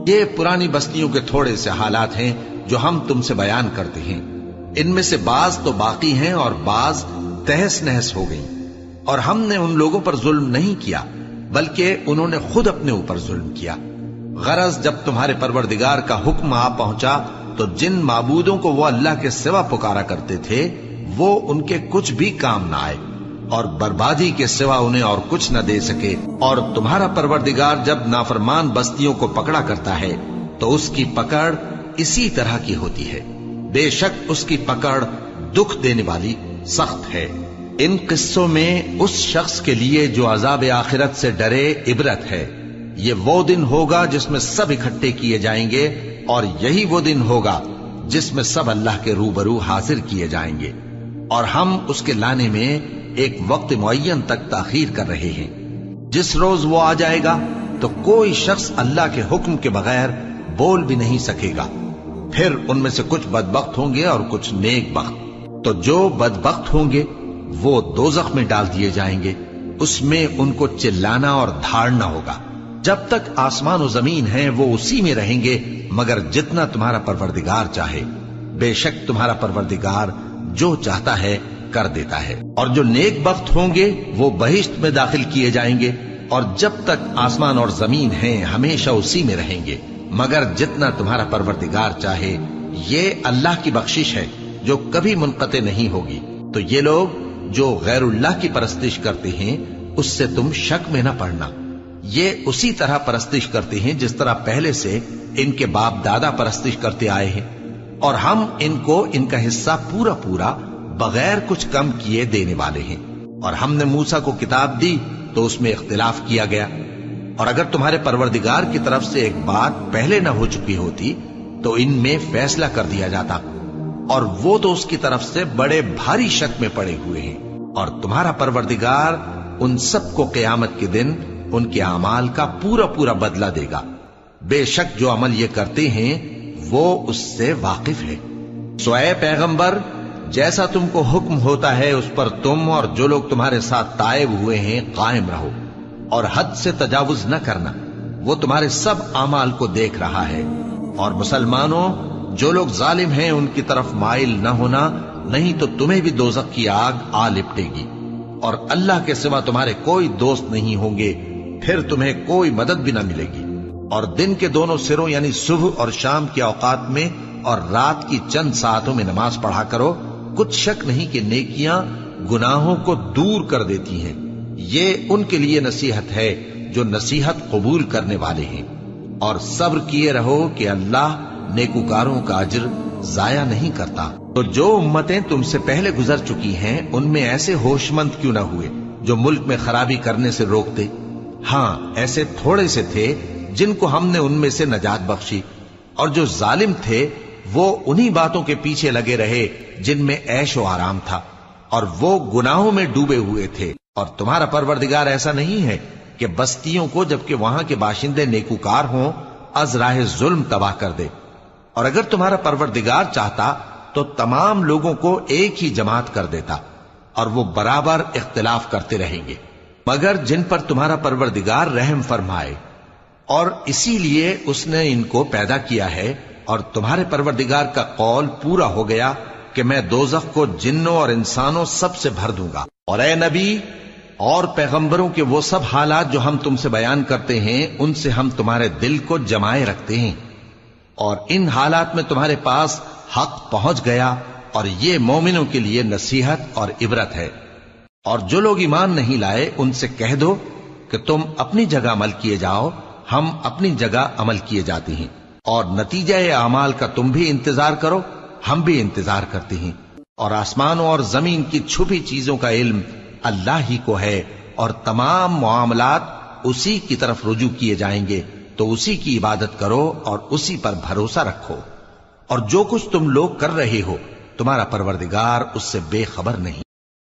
یہ پرانی بستیوں کے تھوڑے سے حالات ہیں جو ہم تم سے بیان کرتے ہیں، ان میں سے بعض تو باقی ہیں اور بعض تہس نہس ہو گئیں، اور ہم نے ان لوگوں پر ظلم نہیں کیا بلکہ انہوں نے خود اپنے اوپر ظلم کیا۔ غرض جب تمہارے پروردگار کا حکم آ پہنچا تو جن معبودوں کو وہ اللہ کے سوا پکارا کرتے تھے وہ ان کے کچھ بھی کام نہ آئے، اور بربادی کے سوا انہیں اور کچھ نہ دے سکے۔ اور تمہارا پروردگار جب نافرمان بستیوں کو پکڑا کرتا ہے تو اس کی پکڑ اسی طرح کی ہوتی ہے، بے شک اس کی پکڑ دکھ دینے والی سخت ہے۔ ان قصوں میں اس شخص کے لیے جو عذاب آخرت سے ڈرے عبرت ہے۔ یہ وہ دن ہوگا جس میں سب اکٹھے کیے جائیں گے، اور یہی وہ دن ہوگا جس میں سب اللہ کے روبرو حاضر کیے جائیں گے، اور ہم اس کے لانے میں ایک وقت معین تک تاخیر کر رہے ہیں۔ جس روز وہ آ جائے گا تو کوئی شخص اللہ کے حکم کے بغیر بول بھی نہیں سکے گا۔ پھر ان میں سے کچھ بدبخت ہوں گے اور کچھ نیک بخت۔ تو جو بدبخت ہوں گے وہ دوزخ میں ڈال دیے جائیں گے، اس میں ان کو چلانا اور دھاڑنا ہوگا۔ جب تک آسمان و زمین ہیں وہ اسی میں رہیں گے مگر جتنا تمہارا پروردگار چاہے، بے شک تمہارا پروردگار جو چاہتا ہے کر دیتا ہے۔ اور جو نیک بخت ہوں گے وہ بہشت میں داخل کیے جائیں گے، اور جب تک آسمان اور زمین ہیں ہمیشہ اسی میں رہیں گے مگر جتنا تمہارا پروردگار چاہے۔ یہ اللہ کی بخشش ہے جو کبھی منقطع نہیں ہوگی۔ تو یہ لوگ جو غیر اللہ کی پرستش کرتے ہیں اس سے تم شک میں نہ پڑنا، یہ اسی طرح پرستش کرتے ہیں جس طرح پہلے سے ان کے باپ دادا پرستش کرتے آئے ہیں، اور ہم ان کو ان کا حصہ پورا پورا بغیر کچھ کم کیے دینے والے ہیں۔ اور ہم نے موسیٰ کو کتاب دی تو اس میں اختلاف کیا گیا، اور اگر تمہارے پروردگار کی طرف سے ایک بات پہلے نہ ہو چکی ہوتی تو ان میں فیصلہ کر دیا جاتا، اور وہ تو اس کی طرف سے بڑے بھاری شک میں پڑے ہوئے ہیں۔ اور تمہارا پروردگار ان سب کو قیامت کے دن ان کے اعمال کا پورا پورا بدلہ دے گا، بے شک جو عمل یہ کرتے ہیں وہ اس سے واقف ہے۔ سو اے پیغمبر، جیسا تم کو حکم ہوتا ہے اس پر تم اور جو لوگ تمہارے ساتھ تائب ہوئے ہیں قائم رہو، اور حد سے تجاوز نہ کرنا، وہ تمہارے سب اعمال کو دیکھ رہا ہے۔ اور مسلمانوں، جو لوگ ظالم ہیں ان کی طرف مائل نہ ہونا، نہیں تو تمہیں بھی دوزخ کی آگ آ لپٹے گی، اور اللہ کے سوا تمہارے کوئی دوست نہیں ہوں گے، پھر تمہیں کوئی مدد بھی نہ ملے گی۔ اور دن کے دونوں سروں یعنی صبح اور شام کے اوقات میں اور رات کی چند ساعتوں میں نماز پڑھا کرو، کچھ شک نہیں کہ نیکیاں گناہوں کو دور کر دیتی ہیں۔ یہ ان کے لیے نصیحت ہے جو نصیحت قبول کرنے والے ہیں۔ اور صبر کیے رہو کہ اللہ نیکوکاروں کا اجر ضائع نہیں کرتا۔ تو جو امتیں تم سے پہلے گزر چکی ہیں ان میں ایسے ہوش مند کیوں نہ ہوئے جو ملک میں خرابی کرنے سے روکتے؟ ہاں، ایسے تھوڑے سے تھے جن کو ہم نے ان میں سے نجات بخشی، اور جو ظالم تھے وہ انہی باتوں کے پیچھے لگے رہے جن میں عیش و آرام تھا، اور وہ گناہوں میں ڈوبے ہوئے تھے۔ اور تمہارا پروردگار ایسا نہیں ہے کہ بستیوں کو جبکہ وہاں کے باشندے نیکوکار ہوں از راہ ظلم تباہ کر دے۔ اور اگر تمہارا پروردگار چاہتا تو تمام لوگوں کو ایک ہی جماعت کر دیتا، اور وہ برابر اختلاف کرتے رہیں گے، مگر جن پر تمہارا پروردگار رحم فرمائے، اور اسی لیے اس نے ان کو پیدا کیا ہے۔ اور تمہارے پروردگار کا قول پورا ہو گیا کہ میں دوزخ کو جنوں اور انسانوں سب سے بھر دوں گا۔ اور اے نبی اور پیغمبروں کے وہ سب حالات جو ہم تم سے بیان کرتے ہیں ان سے ہم تمہارے دل کو جمائے رکھتے ہیں، اور ان حالات میں تمہارے پاس حق پہنچ گیا، اور یہ مومنوں کے لیے نصیحت اور عبرت ہے۔ اور جو لوگ ایمان نہیں لائے ان سے کہہ دو کہ تم اپنی جگہ عمل کیے جاؤ، ہم اپنی جگہ عمل کیے جاتے ہیں، اور نتیجہ اعمال کا تم بھی انتظار کرو، ہم بھی انتظار کرتے ہیں۔ اور آسمانوں اور زمین کی چھپی چیزوں کا علم اللہ ہی کو ہے، اور تمام معاملات اسی کی طرف رجوع کیے جائیں گے، تو اسی کی عبادت کرو اور اسی پر بھروسہ رکھو۔ اور جو کچھ تم لوگ کر رہے ہو تمہارا پروردگار اس سے بے خبر نہیں۔